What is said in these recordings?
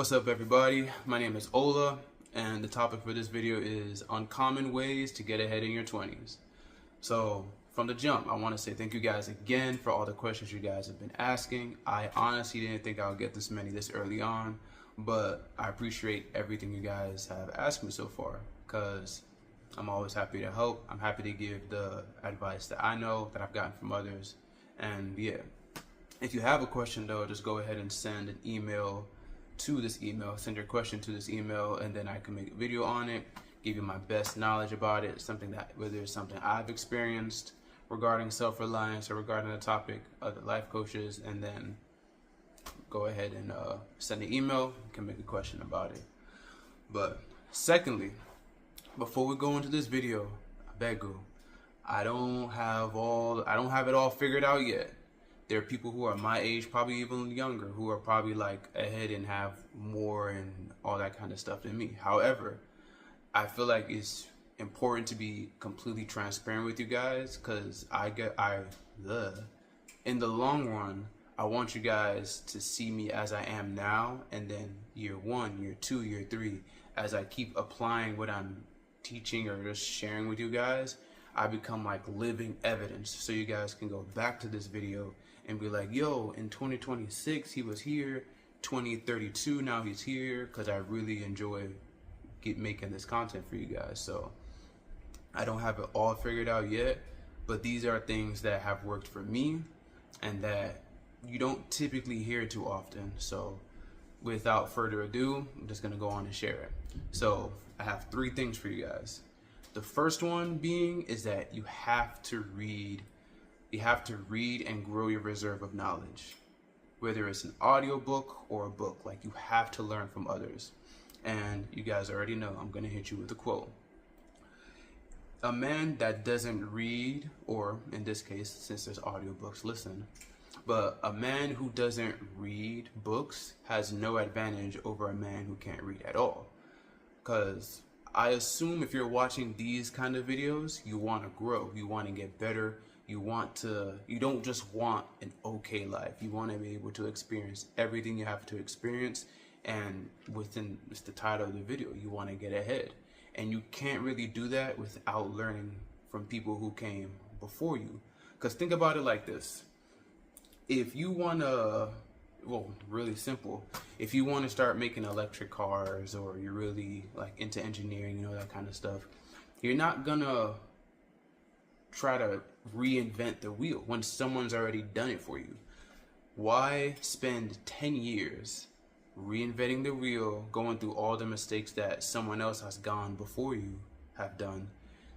What's up, everybody? My name is Ola, and the topic for this video is uncommon ways to get ahead in your 20s. So from the jump, I want to say thank you guys again for all the questions you guys have been asking. I honestly didn't think I'll get this many this early on, but I appreciate everything you guys have asked me so far, because I'm always happy to help. I'm happy to give the advice that I know, that I've gotten from others. And yeah, if you have a question though, just go ahead and send an email to this email, send your question to this email, and then I can make a video on it, give you my best knowledge about it, something that, whether it's something I've experienced regarding self-reliance or regarding the topic, other life coaches, and then go ahead and send an email, you can make a question about it. But secondly, before we go into this video, I beg you, I don't have it all figured out yet. There are people who are my age, probably even younger, who are probably like ahead and have more and all that kind of stuff than me. However, I feel like it's important to be completely transparent with you guys, because in the long run, I want you guys to see me as I am now, and then year 1, year 2, year 3, as I keep applying what I'm teaching or just sharing with you guys, I become like living evidence, so you guys can go back to this video and be like, yo, in 2026 he was here, 2032 now he's here, because I really enjoy making this content for you guys. So I don't have it all figured out yet, but these are things that have worked for me and that you don't typically hear too often. So without further ado, I'm just gonna go on and share it. So I have 3 things for you guys. The first one being is that you have to read and grow your reserve of knowledge. Whether it's an audiobook or a book, like, you have to learn from others. And you guys already know I'm gonna hit you with a quote. A man that doesn't read, or in this case, since there's audiobooks, listen, but a man who doesn't read books has no advantage over a man who can't read at all. Because I assume if you're watching these kind of videos, you want to grow, you want to get better, you don't just want an okay life. You want to be able to experience everything you have to experience, and within just the title of the video, you want to get ahead. And you can't really do that without learning from people who came before you. Because think about it like this. If you want to, really simple, if you want to start making electric cars, or you're really like into engineering, that kind of stuff, you're not gonna try to reinvent the wheel when someone's already done it for you. Why spend 10 years reinventing the wheel, going through all the mistakes that someone else has gone before you have done?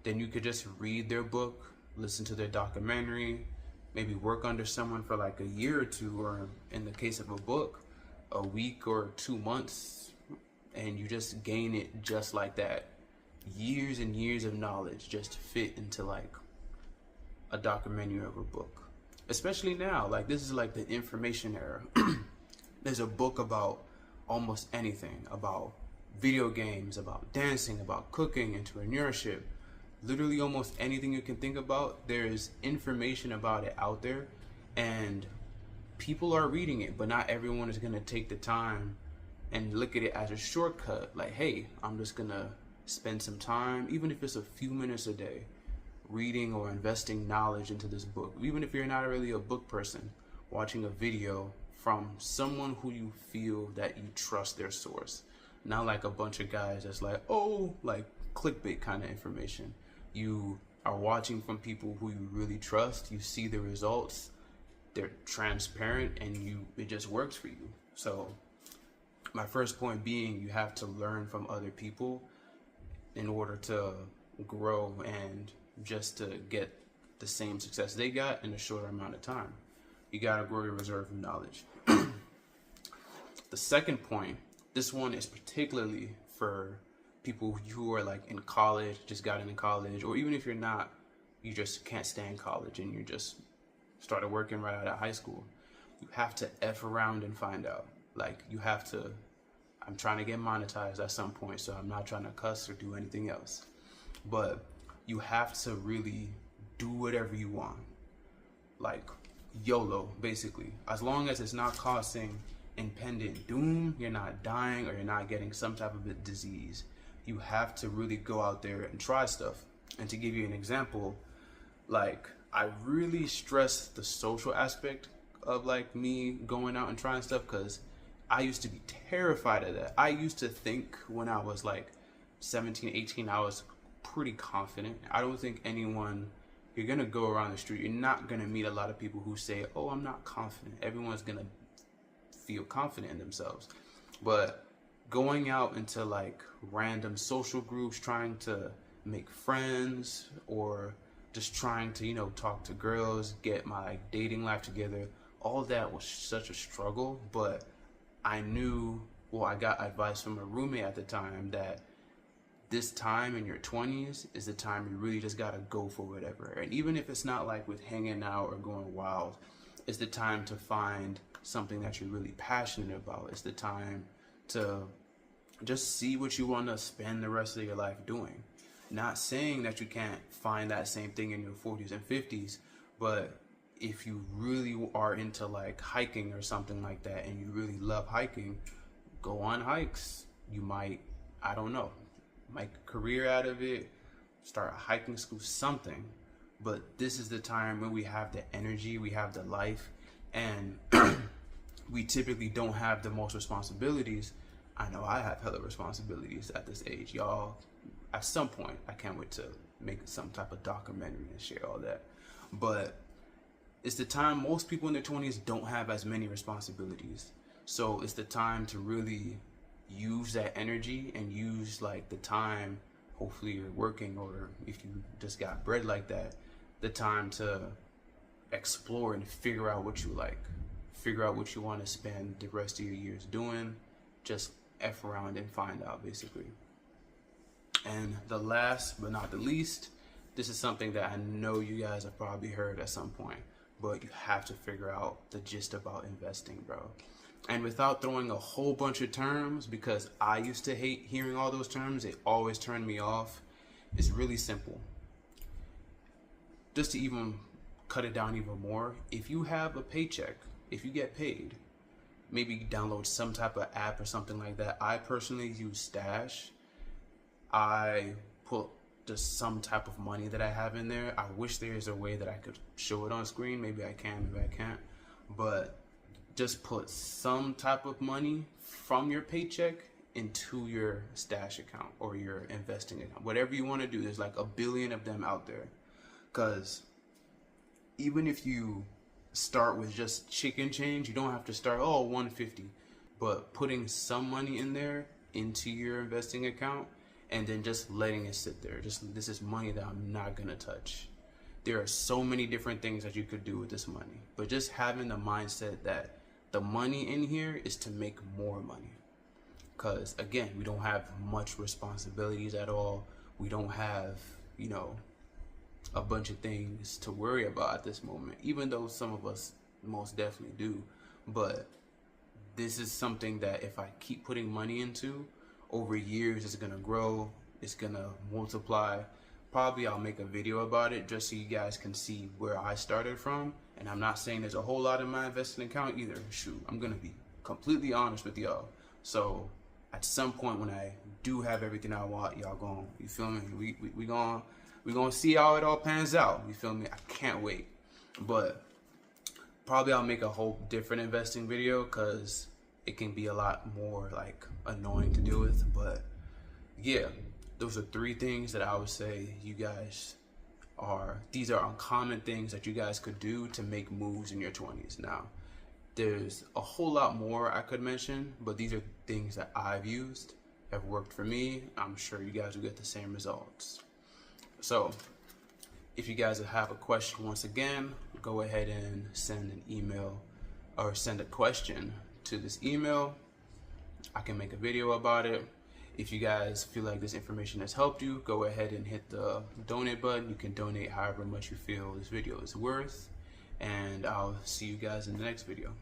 Then you could just read their book, listen to their documentary, maybe work under someone for like a year or 2, or in the case of a book, a week or 2 months, and you just gain it just like that. Years and years of knowledge just fit into like a documentary of a book. Especially now, like, this is like the information era. There's a book about almost anything, about video games, about dancing, about cooking, entrepreneurship. Literally almost anything you can think about, there's information about it out there, and people are reading it, but not everyone is going to take the time and look at it as a shortcut. Like, hey, I'm just going to spend some time, even if it's a few minutes a day, reading or investing knowledge into this book. Even if you're not really a book person, watching a video from someone who you feel that you trust their source. Not like a bunch of guys that's like, like clickbait kind of information. You are watching from people who you really trust. You see the results, they're transparent, and it just works for you. So my first point being, you have to learn from other people in order to grow and just to get the same success they got in a shorter amount of time. You gotta grow your reserve of knowledge. The second point, this one is particularly for people who are like in college, just got into college, or even if you're not, you just can't stand college and you just started working right out of high school. You have to F around and find out. Like, you have to, I'm trying to get monetized at some point, so I'm not trying to cuss or do anything else. But you have to really do whatever you want. Like, YOLO, basically. As long as it's not costing impending doom, you're not dying, or you're not getting some type of a disease. You have to really go out there and try stuff. And to give you an example, like, I really stress the social aspect of like me going out and trying stuff, because I used to be terrified of that. I used to think when I was like 17, 18, I was pretty confident. I don't think anyone, you're gonna go around the street, you're not gonna meet a lot of people who say, oh, I'm not confident. Everyone's gonna feel confident in themselves. But going out into like random social groups, trying to make friends, or just trying to, you know, talk to girls, get my like dating life together, all that was such a struggle. But I knew, well, I got advice from a roommate at the time that this time in your 20s is the time you really just gotta go for whatever. And even if it's not like with hanging out or going wild, it's the time to find something that you're really passionate about. It's the time to just see what you want to spend the rest of your life doing. Not saying that you can't find that same thing in your 40s and 50s, but if you really are into like hiking or something like that, and you really love hiking, go on hikes. You might, I don't know, make a career out of it, start a hiking school, something. But this is the time when we have the energy, we have the life, and we typically don't have the most responsibilities. I know I have hella responsibilities at this age, y'all. At some point, I can't wait to make some type of documentary and share all that. But it's the time most people in their 20s don't have as many responsibilities. So it's the time to really use that energy and use like the time, hopefully you're working, or if you just got bread like that, the time to explore and figure out what you like. Figure out what you want to spend the rest of your years doing. Just F around and find out, basically. And the last but not the least, this is something that I know you guys have probably heard at some point, but you have to figure out the gist about investing, bro. And without throwing a whole bunch of terms, because I used to hate hearing all those terms, it always turned me off. It's really simple. Just to even cut it down even more, if you have a paycheck, if you get paid, maybe download some type of app or something like that. I personally use Stash. I put just some type of money that I have in there. I wish there is a way that I could show it on screen. Maybe I can, maybe I can't. But just put some type of money from your paycheck into your Stash account or your investing account. Whatever you want to do, there's like a billion of them out there. Because even if you start with just chicken change, you don't have to start, oh, 150. But putting some money in there into your investing account, and then just letting it sit there. Just, this is money that I'm not gonna touch. There are so many different things that you could do with this money, but just having the mindset that the money in here is to make more money. Because again, we don't have much responsibilities at all. We don't have, you know, a bunch of things to worry about at this moment, even though some of us most definitely do. But this is something that if I keep putting money into, over years it's gonna grow, it's gonna multiply. Probably I'll make a video about it just so you guys can see where I started from. And I'm not saying there's a whole lot in my investing account either. Shoot, I'm gonna be completely honest with y'all. So at some point when I do have everything I want, y'all gon', you feel me? We gonna see how it all pans out. You feel me? I can't wait. But probably I'll make a whole different investing video, because it can be a lot more like annoying to deal with. But yeah, those are 3 things that I would say you guys these are uncommon things that you guys could do to make moves in your 20s. Now, there's a whole lot more I could mention, but these are things that I've used, have worked for me. I'm sure you guys will get the same results. So if you guys have a question, once again, go ahead and send an email or send a question to this email. I can make a video about it. If you guys feel like this information has helped you, go ahead and hit the donate button. You can donate however much you feel this video is worth, and I'll see you guys in the next video.